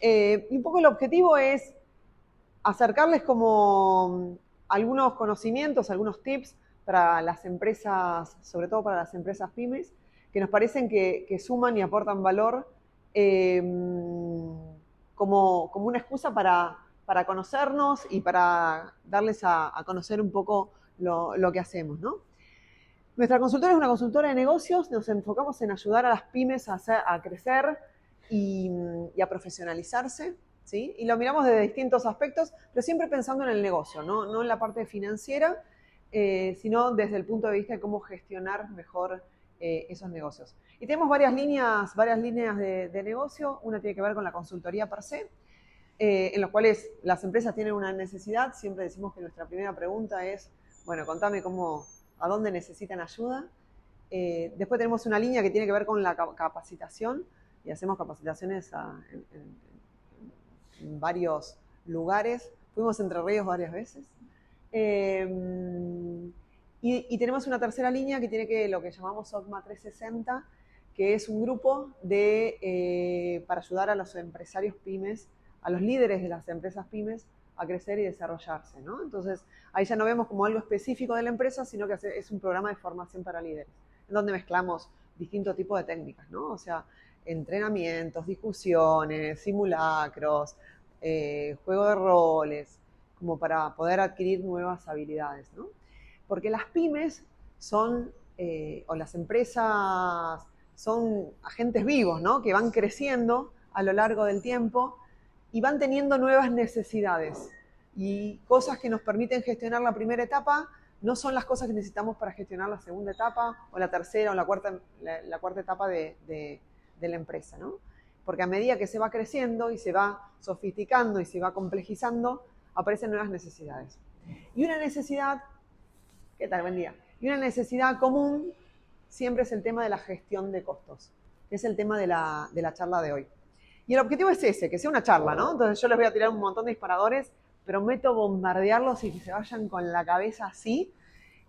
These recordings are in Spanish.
Y un poco el objetivo es acercarles como algunos conocimientos, algunos tips para las empresas, sobre todo para las empresas pymes, que nos parecen que suman y aportan valor eh, como una excusa para conocernos y para darles a conocer un poco lo que hacemos, ¿no? Nuestra consultora es una consultora de negocios, nos enfocamos en ayudar a las pymes a crecer y a profesionalizarse, ¿sí? Y lo miramos desde distintos aspectos, pero siempre pensando en el negocio, no en la parte financiera, sino desde el punto de vista de cómo gestionar mejor esos negocios. Y tenemos varias líneas de negocio. Una tiene que ver con la consultoría per se, en los cuales las empresas tienen una necesidad. Siempre decimos que nuestra primera pregunta es, bueno, contame a dónde necesitan ayuda. Después tenemos una línea que tiene que ver con la capacitación y hacemos capacitaciones en varios lugares. Fuimos a Entre Ríos varias veces. Y tenemos una tercera línea que tiene que lo que llamamos OCMA 360, que es un grupo para ayudar a los empresarios pymes, a los líderes de las empresas pymes a crecer y desarrollarse, ¿no? Entonces, ahí ya no vemos como algo específico de la empresa, sino que es un programa de formación para líderes, en donde mezclamos distintos tipos de técnicas, ¿no? O sea, entrenamientos, discusiones, simulacros, juego de roles, como para poder adquirir nuevas habilidades, ¿no? Porque las pymes o las empresas son agentes vivos, ¿no? Que van creciendo a lo largo del tiempo y van teniendo nuevas necesidades. Y cosas que nos permiten gestionar la primera etapa no son las cosas que necesitamos para gestionar la segunda etapa o la tercera o la cuarta etapa de la empresa, ¿no? Porque a medida que se va creciendo y se va sofisticando y se va complejizando, aparecen nuevas necesidades. Y una necesidad, ¿qué tal? Buen día. Y una necesidad común siempre es el tema de la gestión de costos, que es el tema de la charla de hoy. Y el objetivo es ese, que sea una charla, ¿no? Entonces yo les voy a tirar un montón de disparadores, prometo bombardearlos y que se vayan con la cabeza así.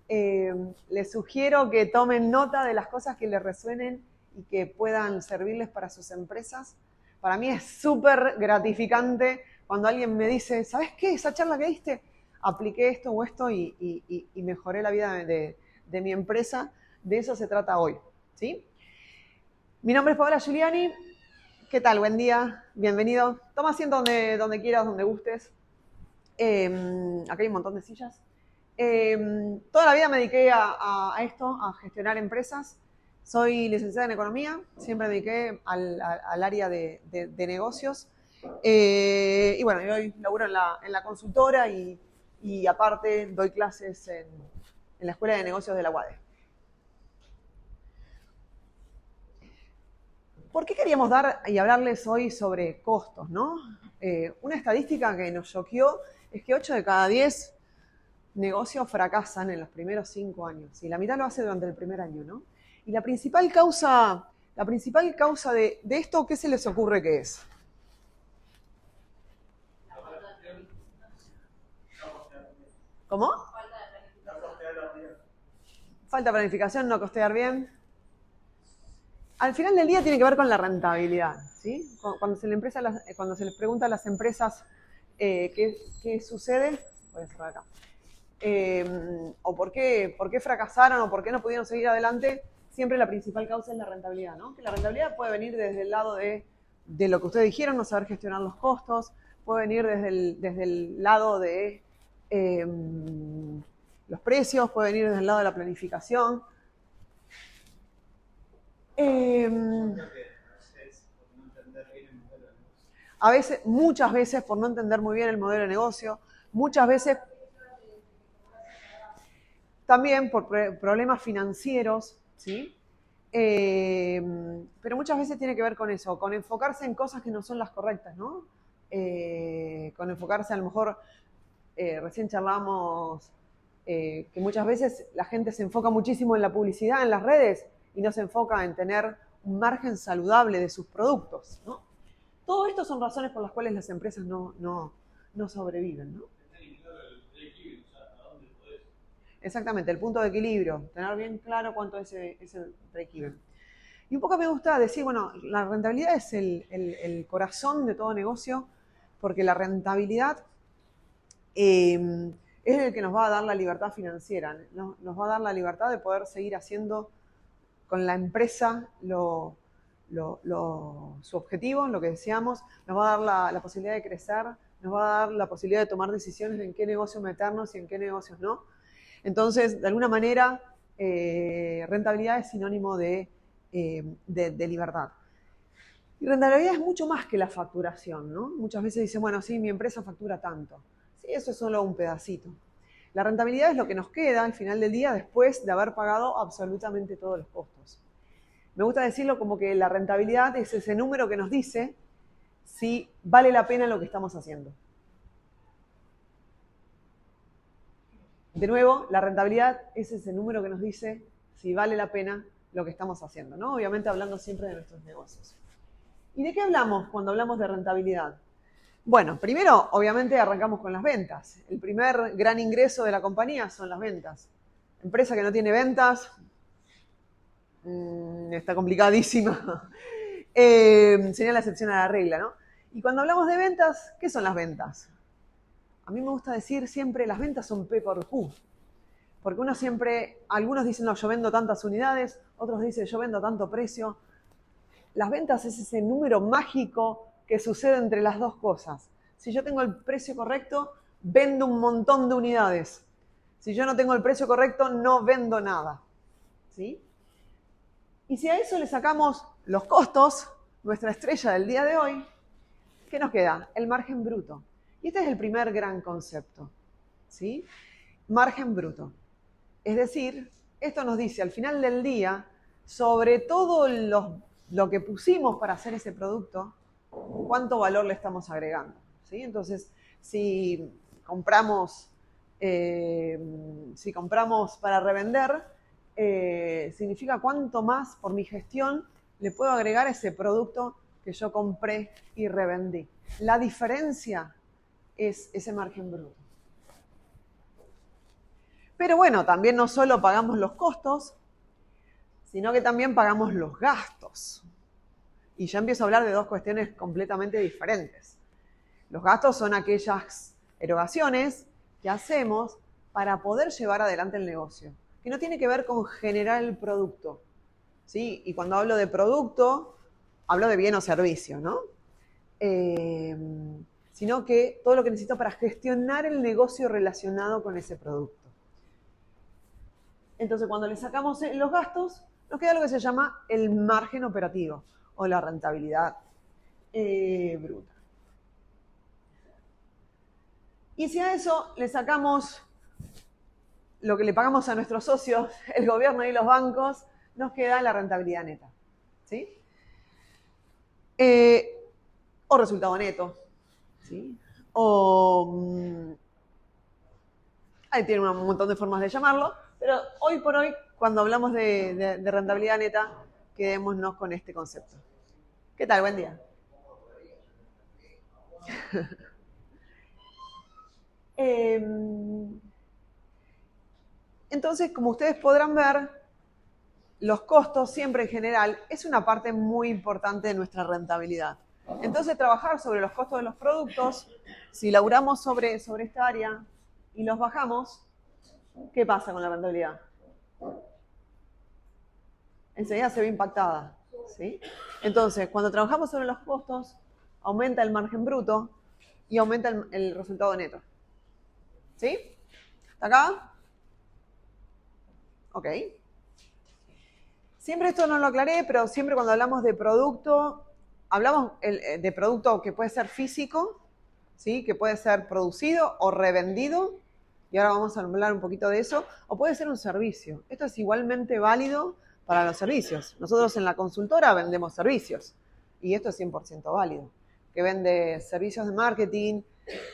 Les sugiero que tomen nota de las cosas que les resuenen y que puedan servirles para sus empresas. Para mí es súper gratificante cuando alguien me dice, ¿sabes qué? Esa charla que diste, apliqué esto o esto y mejoré la vida de mi empresa. De eso se trata hoy, ¿sí? Mi nombre es Paola Giuliani. ¿Qué tal? Buen día, bienvenido. Toma asiento donde quieras, donde gustes. Acá hay un montón de sillas. Toda la vida me dediqué a esto, a gestionar empresas. Soy licenciada en Economía, siempre me dediqué al área de negocios. Y bueno, yo hoy laburo en la consultora y aparte doy clases en la Escuela de Negocios de la UADE. ¿Por qué queríamos dar y hablarles hoy sobre costos, no? Una estadística que nos choqueó es que 8 de cada 10 negocios fracasan en los primeros 5 años y la mitad lo hace durante el primer año, ¿no? Y la principal causa de esto, ¿qué se les ocurre que es? ¿Cómo? Falta de planificación, no costear bien. Al final del día tiene que ver con la rentabilidad, ¿sí? Cuando se les pregunta a las empresas qué sucede, voy a cerrar acá, o por qué fracasaron o por qué no pudieron seguir adelante, siempre la principal causa es la rentabilidad, ¿no? Que la rentabilidad puede venir desde el lado de lo que ustedes dijeron, no saber gestionar los costos, puede venir desde el lado de los precios, puede venir desde el lado de la planificación. A veces, muchas veces por no entender muy bien el modelo de negocio, muchas veces también por problemas financieros, ¿sí? Pero muchas veces tiene que ver con eso, con enfocarse en cosas que no son las correctas, ¿no? Con enfocarse a lo mejor, recién charlábamos que muchas veces la gente se enfoca muchísimo en la publicidad, en las redes, y no se enfoca en tener un margen saludable de sus productos, ¿no? Todo esto son razones por las cuales las empresas no sobreviven, ¿no? Exactamente, el punto de equilibrio, tener bien claro cuánto es ese break-even. Y un poco me gusta decir, bueno, la rentabilidad es el corazón de todo negocio, porque la rentabilidad es el que nos va a dar la libertad financiera, ¿no? Nos va a dar la libertad de poder seguir haciendo con la empresa su objetivo, lo que deseamos, nos va a dar la posibilidad de crecer, nos va a dar la posibilidad de tomar decisiones de en qué negocio meternos y en qué negocios no. Entonces, de alguna manera, rentabilidad es sinónimo de libertad. Y rentabilidad es mucho más que la facturación, ¿no? Muchas veces dicen, bueno, sí, mi empresa factura tanto. Sí, eso es solo un pedacito. La rentabilidad es lo que nos queda al final del día después de haber pagado absolutamente todos los costos. Me gusta decirlo como que la rentabilidad es ese número que nos dice si vale la pena lo que estamos haciendo. De nuevo, la rentabilidad es ese número que nos dice si vale la pena lo que estamos haciendo, ¿no? Obviamente hablando siempre de nuestros negocios. ¿Y de qué hablamos cuando hablamos de rentabilidad? Bueno, primero, obviamente, arrancamos con las ventas. El primer gran ingreso de la compañía son las ventas. Empresa que no tiene ventas, está complicadísima. Sería la excepción a la regla, ¿no? Y cuando hablamos de ventas, ¿qué son las ventas? A mí me gusta decir siempre, las ventas son P por Q. Porque uno siempre, algunos dicen, no, yo vendo tantas unidades, otros dicen, yo vendo tanto precio. Las ventas es ese número mágico que sucede entre las dos cosas. Si yo tengo el precio correcto, vendo un montón de unidades. Si yo no tengo el precio correcto, no vendo nada. ¿Sí? Y si a eso le sacamos los costos, nuestra estrella del día de hoy, ¿qué nos queda? El margen bruto. Y este es el primer gran concepto. ¿Sí? Margen bruto. Es decir, esto nos dice al final del día, sobre todo lo que pusimos para hacer ese producto, cuánto valor le estamos agregando. ¿Sí? Entonces, si compramos para revender, significa cuánto más por mi gestión le puedo agregar a ese producto que yo compré y revendí. La diferencia es ese margen bruto. Pero bueno, también no solo pagamos los costos, sino que también pagamos los gastos. Y ya empiezo a hablar de dos cuestiones completamente diferentes. Los gastos son aquellas erogaciones que hacemos para poder llevar adelante el negocio, que no tiene que ver con generar el producto. ¿Sí? Y cuando hablo de producto, hablo de bien o servicio, ¿no? Sino que todo lo que necesito para gestionar el negocio relacionado con ese producto. Entonces, cuando le sacamos los gastos, nos queda lo que se llama el margen operativo o la rentabilidad bruta. Y si a eso le sacamos lo que le pagamos a nuestros socios, el gobierno y los bancos, nos queda la rentabilidad neta. ¿Sí? O resultado neto. ¿Sí? O ahí tiene un montón de formas de llamarlo, pero hoy por hoy, cuando hablamos de rentabilidad neta, quedémonos con este concepto. ¿Qué tal? Buen día. Entonces, como ustedes podrán ver, los costos siempre en general es una parte muy importante de nuestra rentabilidad. Entonces, trabajar sobre los costos de los productos, si laburamos sobre esta área y los bajamos, ¿qué pasa con la rentabilidad? Enseguida se ve impactada. ¿Sí? Entonces, cuando trabajamos sobre los costos, aumenta el margen bruto y aumenta el resultado neto. ¿Sí? ¿Está acá? Ok. Siempre esto no lo aclaré, pero siempre cuando hablamos de producto, hablamos de producto que puede ser físico, ¿sí? Que puede ser producido o revendido, y ahora vamos a hablar un poquito de eso, o puede ser un servicio. Esto es igualmente válido para los servicios. Nosotros en la consultora vendemos servicios, y esto es 100% válido. Que vende servicios de marketing,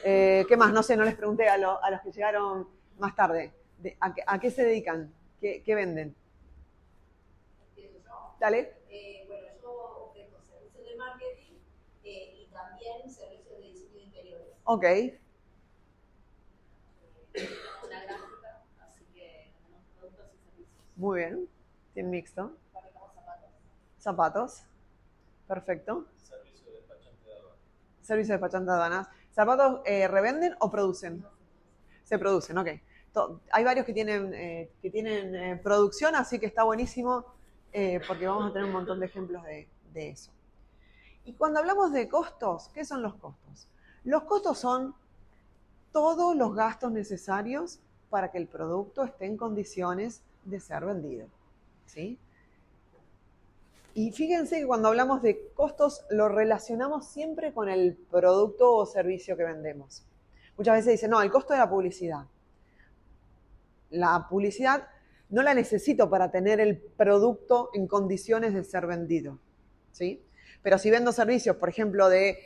¿qué más? No sé, no les pregunté a los que llegaron más tarde. ¿A qué se dedican? ¿Qué venden? Dale. Bueno, yo ofrezco servicios de marketing y también servicios de diseño de interiores. Ok. Una gráfica, así que tenemos productos y servicios. Muy bien. Tiene mixto. Fabricamos zapatos. Zapatos. Perfecto. Servicio de despachante de aduanas. Servicio de despachante de aduanas. ¿Zapatos revenden o producen? Se producen, ok. Hay varios que tienen producción, así que está buenísimo porque vamos a tener un montón de ejemplos de eso. Y cuando hablamos de costos, ¿qué son los costos? Los costos son todos los gastos necesarios para que el producto esté en condiciones de ser vendido, ¿sí? Y fíjense que cuando hablamos de costos lo relacionamos siempre con el producto o servicio que vendemos. Muchas veces dicen, no, el costo de la publicidad. La publicidad no la necesito para tener el producto en condiciones de ser vendido, ¿sí? Pero si vendo servicios, por ejemplo, de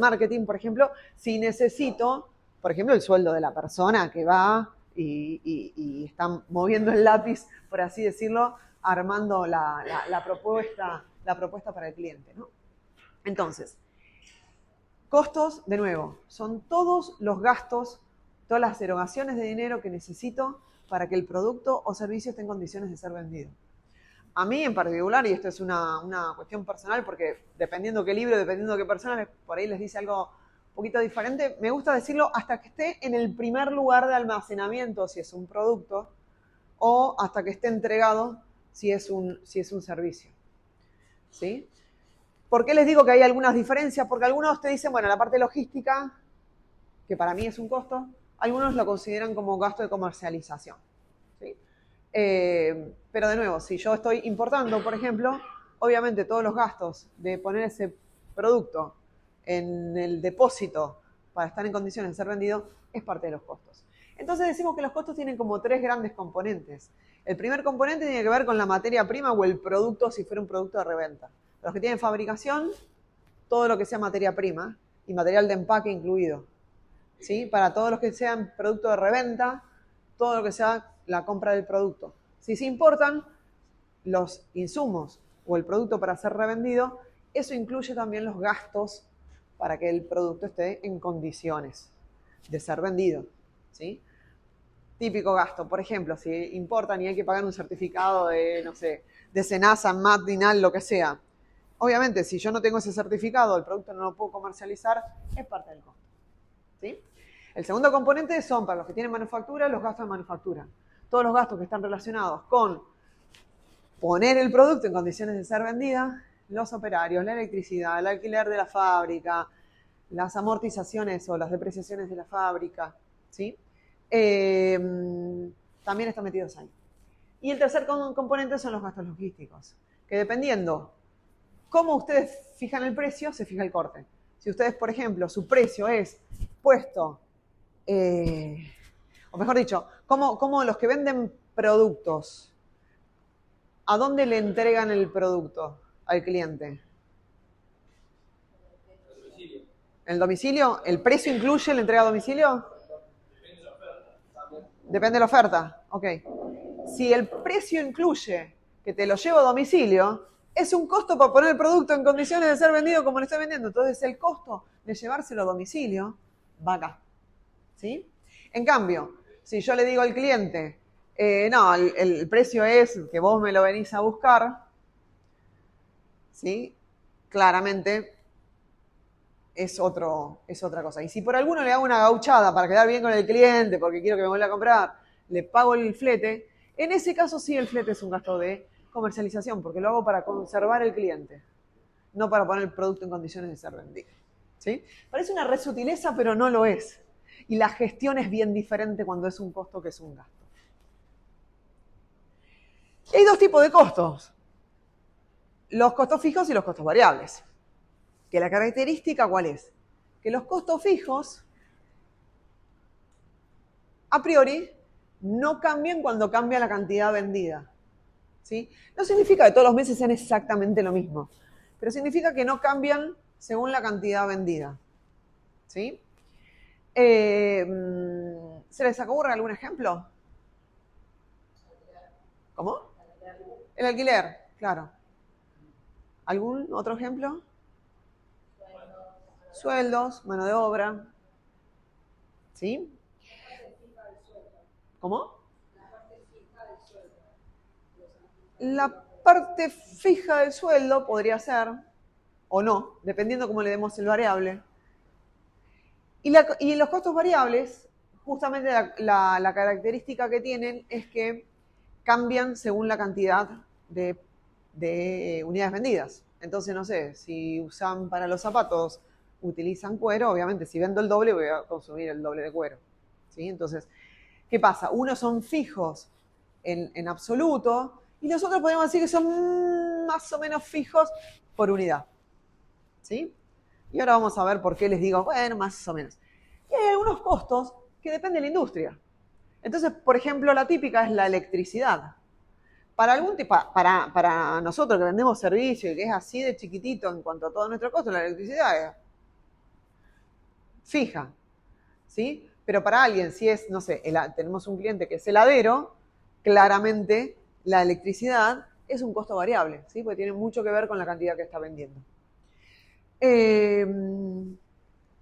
marketing, por ejemplo, si necesito, por ejemplo, el sueldo de la persona que va y está moviendo el lápiz, por así decirlo, armando la propuesta para el cliente, ¿no? Entonces, costos, de nuevo, son todos los gastos, todas las erogaciones de dinero que necesito para que el producto o servicio esté en condiciones de ser vendido. A mí en particular, y esto es una cuestión personal, porque dependiendo qué libro, dependiendo qué persona, por ahí les dice algo un poquito diferente, me gusta decirlo hasta que esté en el primer lugar de almacenamiento, si es un producto, o hasta que esté entregado, si es un servicio. ¿Sí? ¿Por qué les digo que hay algunas diferencias? Porque algunos te dicen, bueno, la parte logística, que para mí es un costo, algunos lo consideran como gasto de comercialización. ¿Sí? Pero de nuevo, si yo estoy importando, por ejemplo, obviamente todos los gastos de poner ese producto en el depósito para estar en condiciones de ser vendido es parte de los costos. Entonces decimos que los costos tienen como tres grandes componentes. El primer componente tiene que ver con la materia prima o el producto si fuera un producto de reventa. Los que tienen fabricación, todo lo que sea materia prima y material de empaque incluido. ¿Sí? Para todos los que sean producto de reventa, todo lo que sea la compra del producto. Si se importan los insumos o el producto para ser revendido, eso incluye también los gastos para que el producto esté en condiciones de ser vendido. ¿Sí? Típico gasto, por ejemplo, si importan y hay que pagar un certificado de, no sé, de Senasa, MAT, DINAL, lo que sea. Obviamente, si yo no tengo ese certificado, el producto no lo puedo comercializar, es parte del costo. ¿Sí? El segundo componente son, para los que tienen manufactura, los gastos de manufactura. Todos los gastos que están relacionados con poner el producto en condiciones de ser vendida, los operarios, la electricidad, el alquiler de la fábrica, las amortizaciones o las depreciaciones de la fábrica, ¿sí? También están metidos ahí. Y el tercer componente son los gastos logísticos, que dependiendo cómo ustedes fijan el precio, se fija el corte. Si ustedes, por ejemplo, su precio es puesto, o mejor dicho, como los que venden productos, ¿a dónde le entregan el producto al cliente? ¿El domicilio? ¿El precio incluye la entrega a domicilio? Depende de la oferta. Ok. Si el precio incluye que te lo llevo a domicilio, es un costo para poner el producto en condiciones de ser vendido como lo estoy vendiendo. Entonces el costo de llevárselo a domicilio va acá. ¿Sí? En cambio, si yo le digo al cliente, no, el precio es que vos me lo venís a buscar, ¿sí? Claramente es otra cosa. Y si por alguno le hago una gauchada para quedar bien con el cliente, porque quiero que me vuelva a comprar, le pago el flete, en ese caso sí el flete es un gasto de comercialización, porque lo hago para conservar el cliente, no para poner el producto en condiciones de ser vendido. ¿Sí? Parece una resutileza, pero no lo es. Y la gestión es bien diferente cuando es un costo que es un gasto. Hay dos tipos de costos. Los costos fijos y los costos variables. Que la característica, ¿cuál es? Que los costos fijos, a priori, no cambian cuando cambia la cantidad vendida. ¿Sí? No significa que todos los meses sean exactamente lo mismo, pero significa que no cambian según la cantidad vendida. ¿Sí? ¿Se les ocurre algún ejemplo? ¿Cómo? El alquiler, claro. ¿Algún otro ejemplo? Sueldos, mano de obra. ¿Sí? ¿Cómo? La parte fija del sueldo podría ser, o no, dependiendo cómo le demos el variable. Y los costos variables, justamente la característica que tienen es que cambian según la cantidad de unidades vendidas. Entonces, no sé, si usan para los zapatos, utilizan cuero, obviamente si vendo el doble voy a consumir el doble de cuero. ¿Sí? Entonces, ¿qué pasa? Unos son fijos en absoluto y los otros podemos decir que son más o menos fijos por unidad. ¿Sí? Y ahora vamos a ver por qué les digo, bueno, más o menos. Y hay algunos costos que dependen de la industria. Entonces, por ejemplo, la típica es la electricidad. Para nosotros que vendemos servicio y que es así de chiquitito en cuanto a todo nuestro costo, la electricidad es fija, ¿sí? Pero para alguien, si es, no sé, tenemos un cliente que es heladero, claramente la electricidad es un costo variable, ¿sí? Porque tiene mucho que ver con la cantidad que está vendiendo.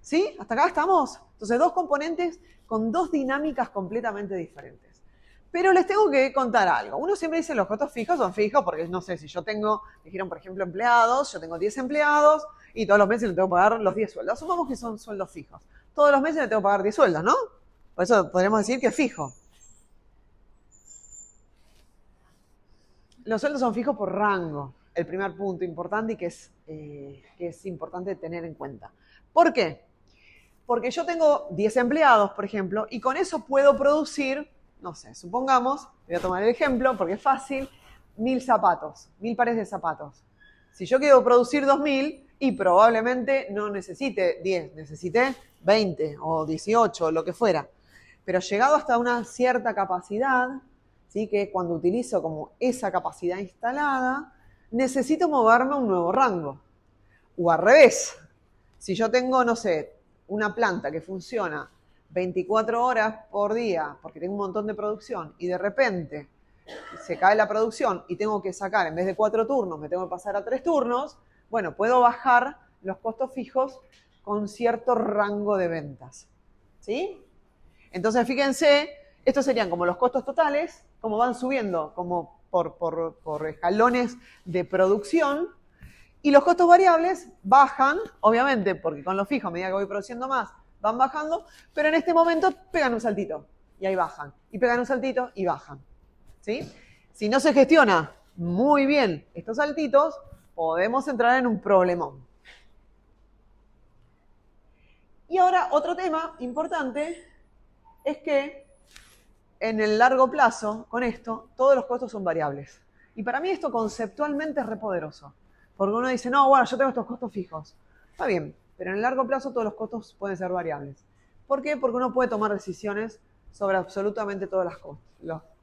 ¿Sí? ¿Hasta acá estamos? Entonces, dos componentes con dos dinámicas completamente diferentes. Pero les tengo que contar algo. Uno siempre dice los costos fijos son fijos porque, no sé, si yo tengo, dijeron, por ejemplo, empleados, yo tengo 10 empleados y todos los meses le tengo que pagar los 10 sueldos. Asumamos que son sueldos fijos. Todos los meses le tengo que pagar 10 sueldos, ¿no? Por eso podríamos decir que es fijo. Los sueldos son fijos por rango. El primer punto importante y que es importante tener en cuenta. ¿Por qué? Porque yo tengo 10 empleados, por ejemplo, y con eso puedo producir, no sé, supongamos, voy a tomar el ejemplo porque es fácil, 1000 zapatos, 1000 pares de zapatos. Si yo quiero producir 2000 y probablemente no necesite 10, necesite 20 o 18 o lo que fuera. Pero llegado hasta una cierta capacidad, ¿sí? Que cuando utilizo como esa capacidad instalada, necesito moverme a un nuevo rango. O al revés, si yo tengo, no sé, una planta que funciona 24 horas por día porque tengo un montón de producción y de repente se cae la producción y tengo que sacar, en vez de 4 turnos, me tengo que pasar a 3 turnos, bueno, puedo bajar los costos fijos con cierto rango de ventas. ¿Sí? Entonces, fíjense, estos serían como los costos totales, como van subiendo como por escalones de producción, y los costos variables bajan, obviamente, porque con los fijos, a medida que voy produciendo más, van bajando, pero en este momento pegan un saltito y ahí bajan, y pegan un saltito y bajan. ¿Sí? Si no se gestiona muy bien estos saltitos, podemos entrar en un problemón. Y ahora, otro tema importante es que en el largo plazo, con esto, todos los costos son variables. Y para mí esto conceptualmente es re poderoso. Porque uno dice, no, bueno, yo tengo estos costos fijos. Está bien, pero en el largo plazo todos los costos pueden ser variables. ¿Por qué? Porque uno puede tomar decisiones sobre absolutamente todos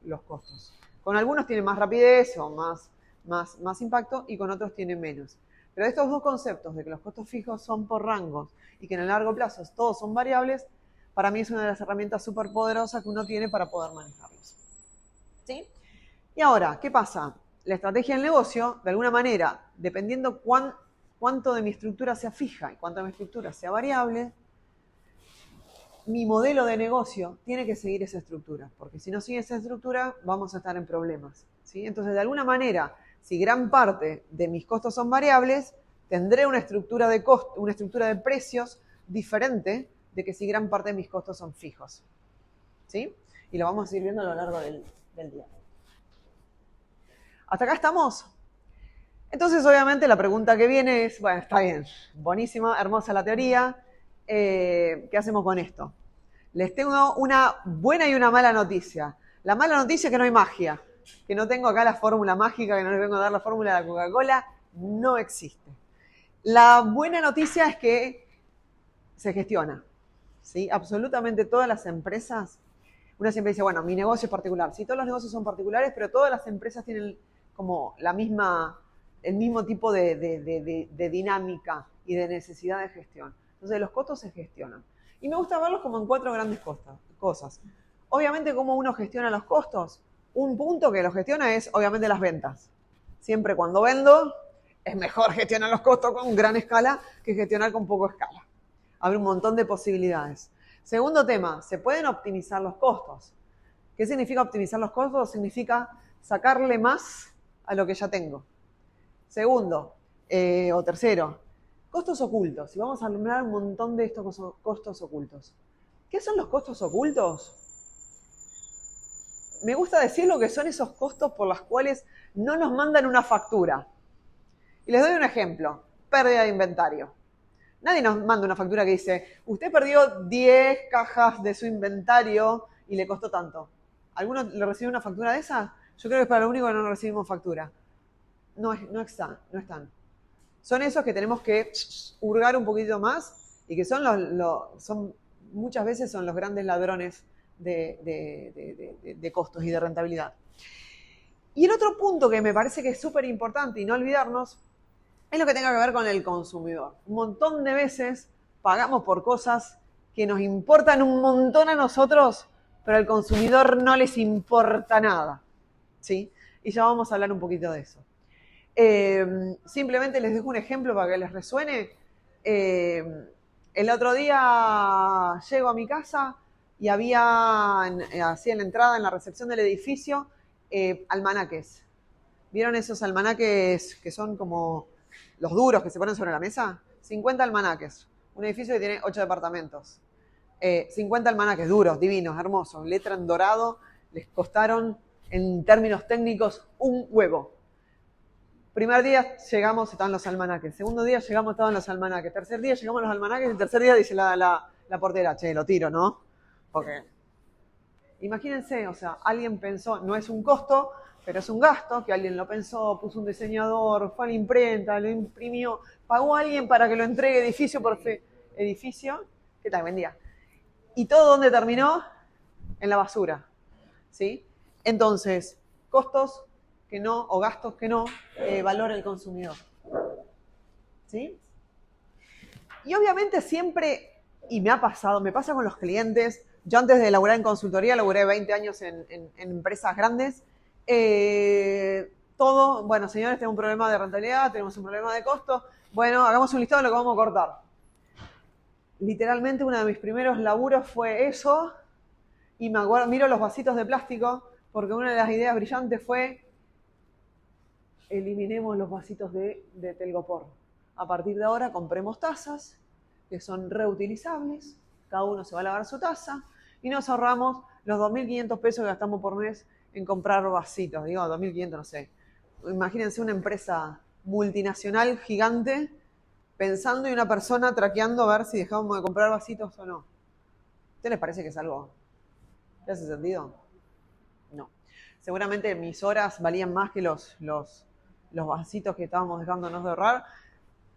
los costos. Con algunos tiene más rapidez o más impacto y con otros tiene menos. Pero estos dos conceptos de que los costos fijos son por rangos y que en el largo plazo todos son variables, para mí es una de las herramientas súper poderosas que uno tiene para poder manejarlos. ¿Sí? Y ahora, ¿qué pasa? La estrategia del negocio, de alguna manera, dependiendo cuánto de mi estructura sea fija y cuánto de mi estructura sea variable, mi modelo de negocio tiene que seguir esa estructura, porque si no sigue esa estructura, vamos a estar en problemas. ¿Sí? Entonces, de alguna manera, si gran parte de mis costos son variables, tendré una estructura de precios diferente de que si gran parte de mis costos son fijos. ¿Sí? Y lo vamos a ir viendo a lo largo del día. ¿Hasta acá estamos? Entonces, obviamente, la pregunta que viene es, bueno, está bien, buenísima, hermosa la teoría, ¿qué hacemos con esto? Les tengo una buena y una mala noticia. La mala noticia es que no hay magia, que no tengo acá la fórmula mágica, que no les vengo a dar la fórmula de la Coca-Cola, no existe. La buena noticia es que se gestiona, ¿sí? Absolutamente todas las empresas, uno siempre dice, bueno, mi negocio es particular. Sí, todos los negocios son particulares, pero todas las empresas tienen como el mismo tipo de dinámica y de necesidad de gestión. Entonces, los costos se gestionan. Y me gusta verlos como en 4 grandes cosas. Obviamente, ¿cómo uno gestiona los costos? Un punto que lo gestiona es, obviamente, las ventas. Siempre cuando vendo, es mejor gestionar los costos con gran escala que gestionar con poca escala. Abre un montón de posibilidades. Segundo tema, se pueden optimizar los costos. ¿Qué significa optimizar los costos? Significa sacarle más a lo que ya tengo. Segundo, o tercero, costos ocultos. Y vamos a nombrar un montón de estos costos ocultos. ¿Qué son los costos ocultos? Me gusta decir lo que son esos costos por los cuales no nos mandan una factura. Y les doy un ejemplo. Pérdida de inventario. Nadie nos manda una factura que dice, usted perdió 10 cajas de su inventario y le costó tanto. ¿Alguno le recibe una factura de esa? Yo creo que es para lo único que no recibimos factura. No están. Son esos que tenemos que hurgar un poquito más y que son muchas veces son los grandes ladrones de costos y de rentabilidad. Y el otro punto que me parece que es súper importante y no olvidarnos es lo que tenga que ver con el consumidor. Un montón de veces pagamos por cosas que nos importan un montón a nosotros, pero al consumidor no les importa nada, ¿sí? Y ya vamos a hablar un poquito de eso. Simplemente les dejo un ejemplo para que les resuene. El otro día llego a mi casa y había, así en la entrada, en la recepción del edificio, almanaques. ¿Vieron esos almanaques que son como los duros que se ponen sobre la mesa? 50 almanaques. Un edificio que tiene 8 departamentos. 50 almanaques duros, divinos, hermosos, letra en dorado, les costaron, en términos técnicos, un huevo. Primer día llegamos, estaban los almanaques. Segundo día llegamos, estaban los almanaques. Tercer día llegamos a los almanaques. El tercer día dice la portera, che, lo tiro, ¿no? Porque imagínense, o sea, alguien pensó, no es un costo, pero es un gasto, que alguien lo pensó, puso un diseñador, fue a la imprenta, lo imprimió, pagó a alguien para que lo entregue edificio por edificio. ¿Qué tal? Buen día. ¿Y todo dónde terminó? En la basura, ¿sí? Entonces, costos que no, o gastos que no, valora el consumidor, ¿sí? Y obviamente siempre, y me pasa con los clientes, yo antes de laburar en consultoría, laburé 20 años en empresas grandes, todo, bueno, señores, tenemos un problema de rentabilidad, tenemos un problema de costo, bueno, hagamos un listado de lo que vamos a cortar. Literalmente uno de mis primeros laburos fue eso, y me acuerdo, miro los vasitos de plástico, porque una de las ideas brillantes fue, eliminemos los vasitos de telgopor. A partir de ahora compremos tazas, que son reutilizables, cada uno se va a lavar su taza, y nos ahorramos los 2.500 pesos que gastamos por mes en comprar vasitos. Digo, 2.500, no sé. Imagínense una empresa multinacional gigante pensando y una persona traqueando a ver si dejamos de comprar vasitos o no. ¿A ustedes les parece que es algo? ¿Te hace sentido? No. Seguramente mis horas valían más que los vasitos que estábamos dejándonos de ahorrar.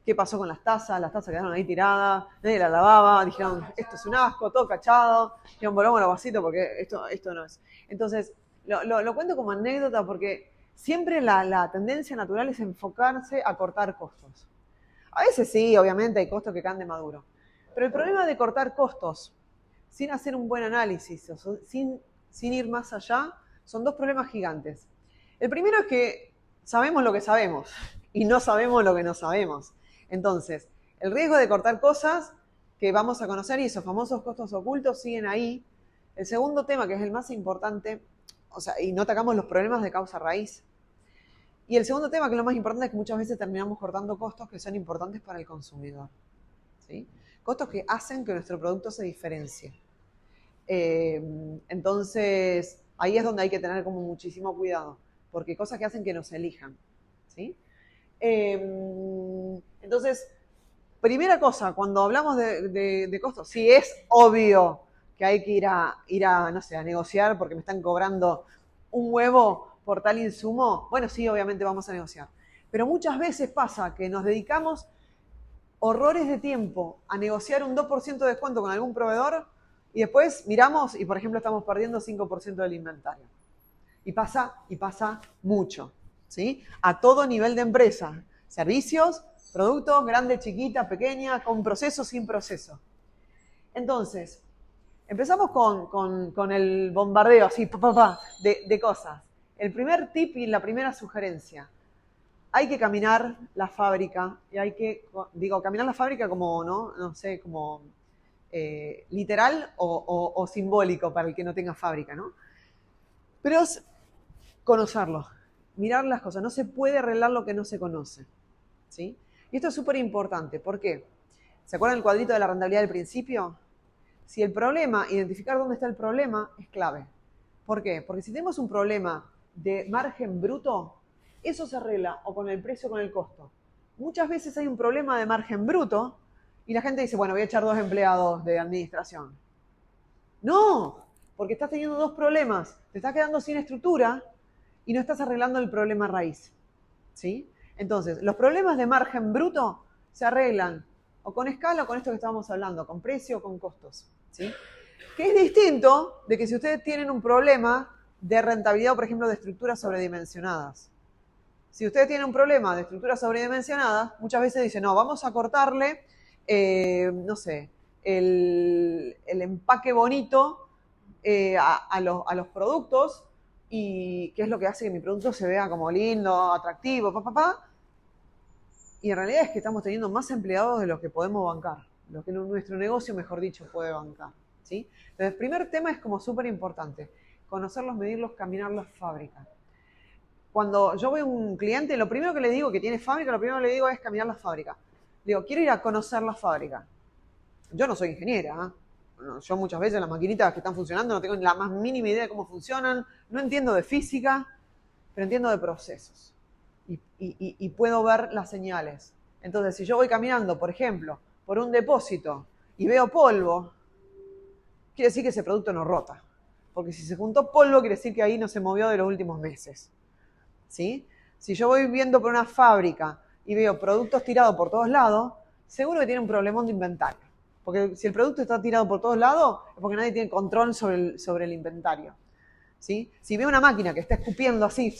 ¿Qué pasó con las tazas? Las tazas quedaron ahí tiradas, nadie las lavaba, dijeron, esto es un asco, todo cachado, dijeron, volvamos los vasitos porque esto no es. Entonces, lo cuento como anécdota porque siempre la tendencia natural es enfocarse a cortar costos. A veces sí, obviamente hay costos que caen de maduro, pero el problema de cortar costos sin hacer un buen análisis, sin ir más allá, son dos problemas gigantes. El primero es que sabemos lo que sabemos y no sabemos lo que no sabemos. Entonces, el riesgo de cortar cosas que vamos a conocer y esos famosos costos ocultos siguen ahí. El segundo tema, que es el más importante, o sea, y no atacamos los problemas de causa raíz. Y el segundo tema, que es lo más importante, es que muchas veces terminamos cortando costos que son importantes para el consumidor, ¿sí? Costos que hacen que nuestro producto se diferencie. Entonces, ahí es donde hay que tener como muchísimo cuidado, porque cosas que hacen que nos elijan, ¿sí? Entonces, primera cosa, cuando hablamos de costos, sí es obvio que hay que ir a, no sé, a negociar porque me están cobrando un huevo por tal insumo. Bueno, sí, obviamente vamos a negociar. Pero muchas veces pasa que nos dedicamos horrores de tiempo a negociar un 2% de descuento con algún proveedor y después miramos y, por ejemplo, estamos perdiendo 5% del inventario. Y pasa mucho, ¿sí? A todo nivel de empresa. Servicios, productos, grande, chiquita, pequeña, con proceso, sin proceso. Entonces, empezamos con el bombardeo así, de cosas. El primer tip y la primera sugerencia. Hay que caminar la fábrica, y hay que, caminar la fábrica como, no sé, como literal o simbólico para el que no tenga fábrica, ¿no? Pero es conocerlo, mirar las cosas. No se puede arreglar lo que no se conoce, ¿sí? Y esto es súper importante. ¿Por qué? ¿Se acuerdan el cuadrito de la rentabilidad del principio? Si el problema, identificar dónde está el problema, es clave. ¿Por qué? Porque si tenemos un problema de margen bruto, eso se arregla o con el precio o con el costo. Muchas veces hay un problema de margen bruto y la gente dice, bueno, voy a echar 2 empleados de administración. No, porque estás teniendo 2 problemas. Te estás quedando sin estructura y no estás arreglando el problema raíz, ¿sí? Entonces, los problemas de margen bruto se arreglan o con escala o con esto que estábamos hablando, con precio o con costos, ¿sí? Que es distinto de que si ustedes tienen un problema de rentabilidad o, por ejemplo, de estructuras sobredimensionadas. Si ustedes tienen un problema de estructuras sobredimensionadas, muchas veces dicen, no, vamos a cortarle, no sé, el empaque bonito a los productos y qué es lo que hace que mi producto se vea como lindo, atractivo, y en realidad es que estamos teniendo más empleados de los que podemos bancar, lo que nuestro negocio, mejor dicho, puede bancar, ¿sí? Entonces, el primer tema es como súper importante, conocerlos, medirlos, caminar las fábricas. Cuando yo veo a un cliente, lo primero que le digo que tiene fábrica, lo primero que le digo es caminar la fábrica. Le digo, quiero ir a conocer la fábrica. Yo no soy ingeniera, ¿eh? Yo muchas veces las maquinitas que están funcionando no tengo la más mínima idea de cómo funcionan, no entiendo de física, pero entiendo de procesos. Y puedo ver las señales. Entonces, si yo voy caminando, por ejemplo, por un depósito y veo polvo, quiere decir que ese producto no rota. Porque si se juntó polvo, quiere decir que ahí no se movió de los últimos meses, ¿sí? Si yo voy viendo por una fábrica y veo productos tirados por todos lados, seguro que tiene un problemón de inventario. Porque si el producto está tirado por todos lados, es porque nadie tiene control sobre el inventario, ¿sí? Si veo una máquina que está escupiendo así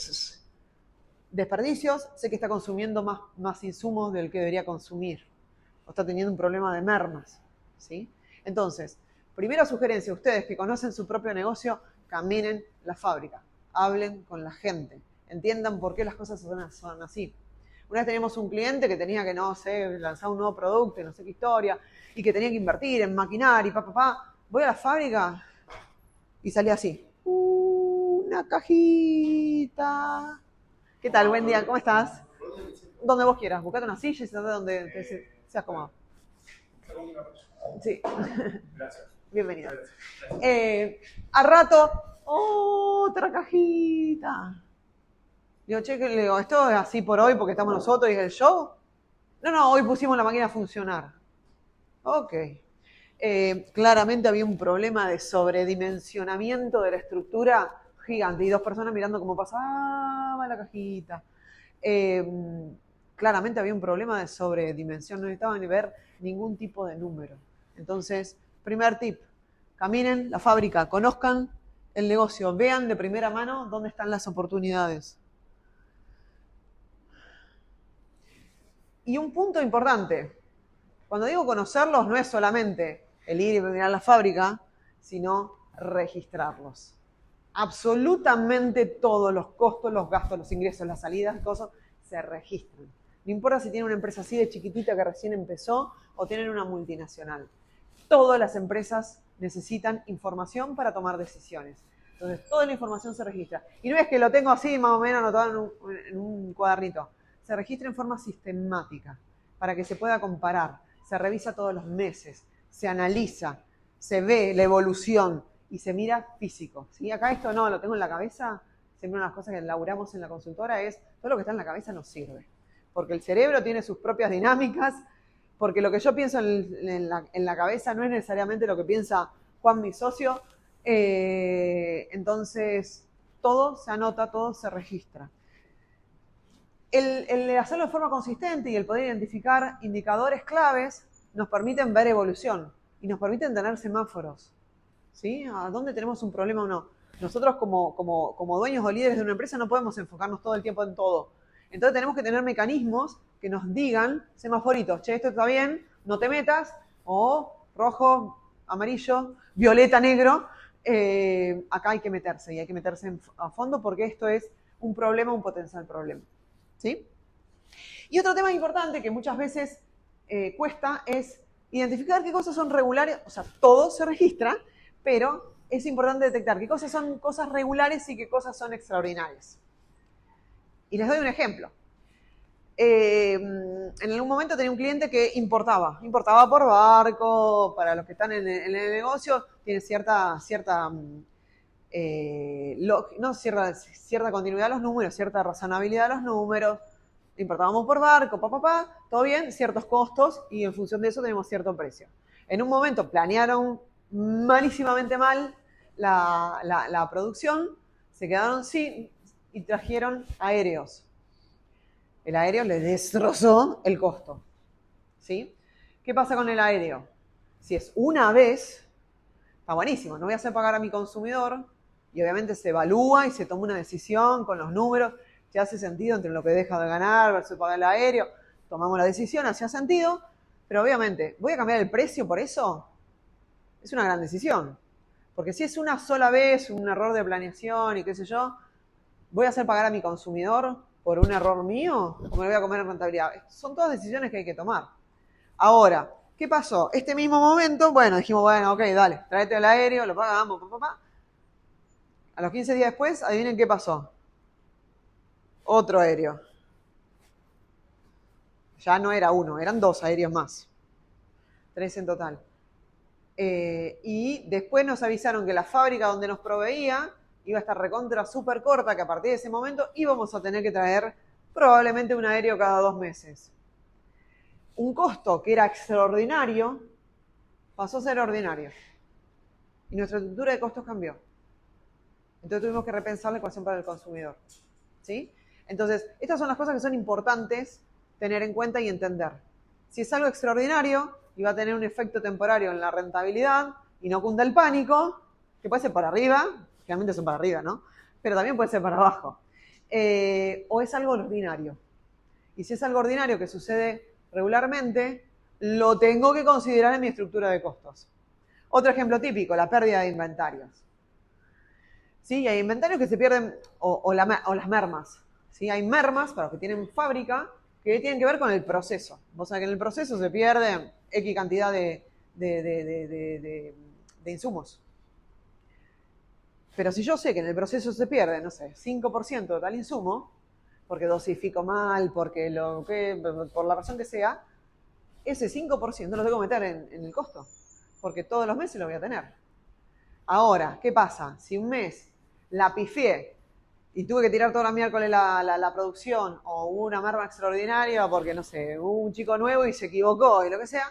desperdicios, sé que está consumiendo más insumos del que debería consumir. O está teniendo un problema de mermas, ¿sí? Entonces, primera sugerencia, ustedes que conocen su propio negocio, caminen la fábrica, hablen con la gente, entiendan por qué las cosas son así. Una vez teníamos un cliente que tenía que, no sé, lanzar un nuevo producto, no sé qué historia, y que tenía que invertir en maquinaria, voy a la fábrica y salí así. Una cajita. ¿Qué tal? Buen día, ¿cómo estás? Donde vos quieras, buscate una silla y sentate donde seas cómodo. Sí. Gracias. Bienvenido. Al rato, otra cajita. Digo, che, le digo, ¿esto es así por hoy porque estamos nosotros y es el show? No, hoy pusimos la máquina a funcionar. Ok. Claramente había un problema de sobredimensionamiento de la estructura gigante y 2 personas mirando cómo pasaba la cajita. Claramente había un problema de sobredimensión, no necesitaban ni ver ningún tipo de número. Entonces, primer tip, caminen la fábrica, conozcan el negocio, vean de primera mano dónde están las oportunidades. Y un punto importante, cuando digo conocerlos no es solamente el ir y mirar la fábrica, sino registrarlos. Absolutamente todos los costos, los gastos, los ingresos, las salidas, cosas, se registran. No importa si tienen una empresa así de chiquitita que recién empezó o tienen una multinacional. Todas las empresas necesitan información para tomar decisiones. Entonces, toda la información se registra. Y no es que lo tengo así más o menos anotado en un cuadernito. Se registra en forma sistemática para que se pueda comparar. Se revisa todos los meses, se analiza, se ve la evolución y se mira físico, ¿sí? Acá esto no, lo tengo en la cabeza. Siempre una de las cosas que elaboramos en la consultora es todo lo que está en la cabeza no sirve. Porque el cerebro tiene sus propias dinámicas, porque lo que yo pienso en la cabeza no es necesariamente lo que piensa Juan, mi socio. Entonces, todo se anota, todo se registra. El hacerlo de forma consistente y el poder identificar indicadores claves nos permiten ver evolución y nos permiten tener semáforos, ¿sí? ¿A dónde tenemos un problema o no? Nosotros como dueños o líderes de una empresa no podemos enfocarnos todo el tiempo en todo. Entonces tenemos que tener mecanismos que nos digan, semaforitos, che, esto está bien, no te metas, o rojo, amarillo, violeta, negro, acá hay que meterse y hay que meterse a fondo porque esto es un problema, un potencial problema, ¿sí? Y otro tema importante que muchas veces cuesta es identificar qué cosas son regulares, o sea, todo se registra, pero es importante detectar qué cosas son cosas regulares y qué cosas son extraordinarias. Y les doy un ejemplo. En algún momento tenía un cliente que importaba por barco. Para los que están en el negocio, tiene cierta continuidad de los números, cierta razonabilidad de los números. Importábamos por barco, todo bien, ciertos costos, y en función de eso tenemos cierto precio. En un momento planearon malísimamente mal la producción, se quedaron sin y trajeron aéreos. El aéreo les destrozó el costo, ¿sí? ¿Qué pasa con el aéreo? Si es una vez, está buenísimo, no voy a hacer pagar a mi consumidor, y obviamente se evalúa y se toma una decisión con los números, si hace sentido entre lo que deja de ganar versus pagar el aéreo, tomamos la decisión, hacía sentido, pero obviamente, ¿voy a cambiar el precio por eso? Es una gran decisión, porque si es una sola vez, un error de planeación y qué sé yo, ¿voy a hacer pagar a mi consumidor por un error mío o me lo voy a comer en rentabilidad? Son todas decisiones que hay que tomar. Ahora, ¿qué pasó? Este mismo momento, bueno, dijimos, bueno, ok, dale, tráete el aéreo, lo pagamos, A los 15 días después, adivinen qué pasó. Otro aéreo. Ya no era uno, eran 2 aéreos más. 3 en total. Y después nos avisaron que la fábrica donde nos proveía iba a estar recontra súper corta, que a partir de ese momento íbamos a tener que traer probablemente un aéreo cada 2 meses. Un costo que era extraordinario pasó a ser ordinario. Y nuestra estructura de costos cambió. Entonces tuvimos que repensar la ecuación para el consumidor. ¿Sí? Entonces, estas son las cosas que son importantes tener en cuenta y entender. Si es algo extraordinario y va a tener un efecto temporario en la rentabilidad y no cunda el pánico, que puede ser para arriba, generalmente son para arriba, ¿no? Pero también puede ser para abajo. O es algo ordinario. Y si es algo ordinario que sucede regularmente, lo tengo que considerar en mi estructura de costos. Otro ejemplo típico, la pérdida de inventarios. ¿Sí? Hay inventarios que se pierden, o las mermas. ¿Sí? Hay mermas para los que tienen fábrica que tienen que ver con el proceso. Vos sabés que en el proceso se pierde X cantidad de insumos. Pero si yo sé que en el proceso se pierde, no sé, 5% de tal insumo, porque dosifico mal, porque por la razón que sea, ese 5% lo tengo que meter en el costo, porque todos los meses lo voy a tener. Ahora, ¿qué pasa? Si un mes la pifié y tuve que tirar toda la miércoles la producción, o hubo una merma extraordinaria porque, no sé, hubo un chico nuevo y se equivocó y lo que sea,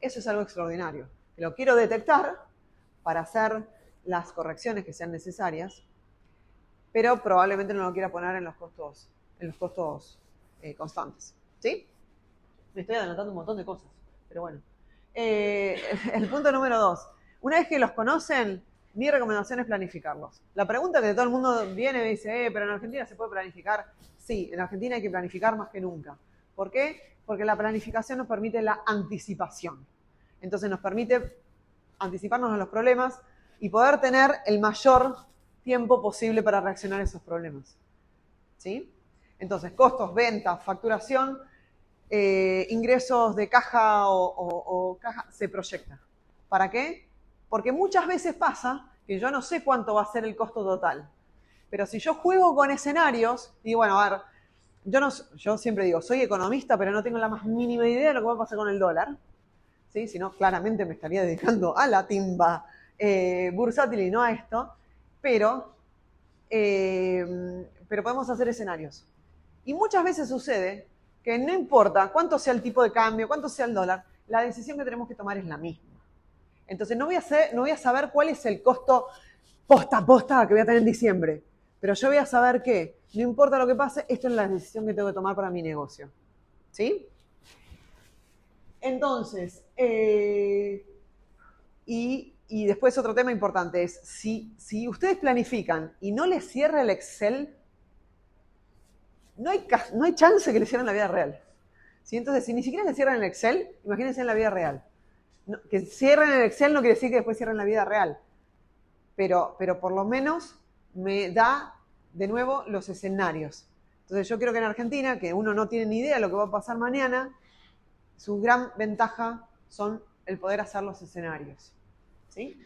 eso es algo extraordinario. Lo quiero detectar para hacer las correcciones que sean necesarias, pero probablemente no lo quiera poner en los costos constantes. ¿Sí? Me estoy adelantando un montón de cosas, pero bueno. El punto número 2. Una vez que los conocen, mi recomendación es planificarlos. La pregunta que todo el mundo viene y me dice, pero en Argentina se puede planificar. Sí, en Argentina hay que planificar más que nunca. ¿Por qué? Porque la planificación nos permite la anticipación. Entonces nos permite anticiparnos a los problemas y poder tener el mayor tiempo posible para reaccionar a esos problemas. ¿Sí? Entonces, costos, ventas, facturación, ingresos de caja o caja se proyecta. ¿Para qué? Porque muchas veces pasa que yo no sé cuánto va a ser el costo total. Pero si yo juego con escenarios, y bueno, a ver, yo siempre digo, soy economista, pero no tengo la más mínima idea de lo que va a pasar con el dólar. ¿Sí? Si no, claramente me estaría dedicando a la timba bursátil y no a esto. Pero podemos hacer escenarios. Y muchas veces sucede que no importa cuánto sea el tipo de cambio, cuánto sea el dólar, la decisión que tenemos que tomar es la misma. Entonces no voy a saber cuál es el costo posta que voy a tener en diciembre, pero yo voy a saber que no importa lo que pase, esto es la decisión que tengo que tomar para mi negocio. ¿Sí? Entonces, y después otro tema importante es, si ustedes planifican y no les cierra el Excel, no hay chance que les cierren la vida real. ¿Sí? Entonces, si ni siquiera les cierran el Excel, imagínense en la vida real. No, que cierren el Excel no quiere decir que después cierren la vida real. Pero por lo menos me da, de nuevo, los escenarios. Entonces yo creo que en Argentina, que uno no tiene ni idea de lo que va a pasar mañana, su gran ventaja son el poder hacer los escenarios. ¿Sí?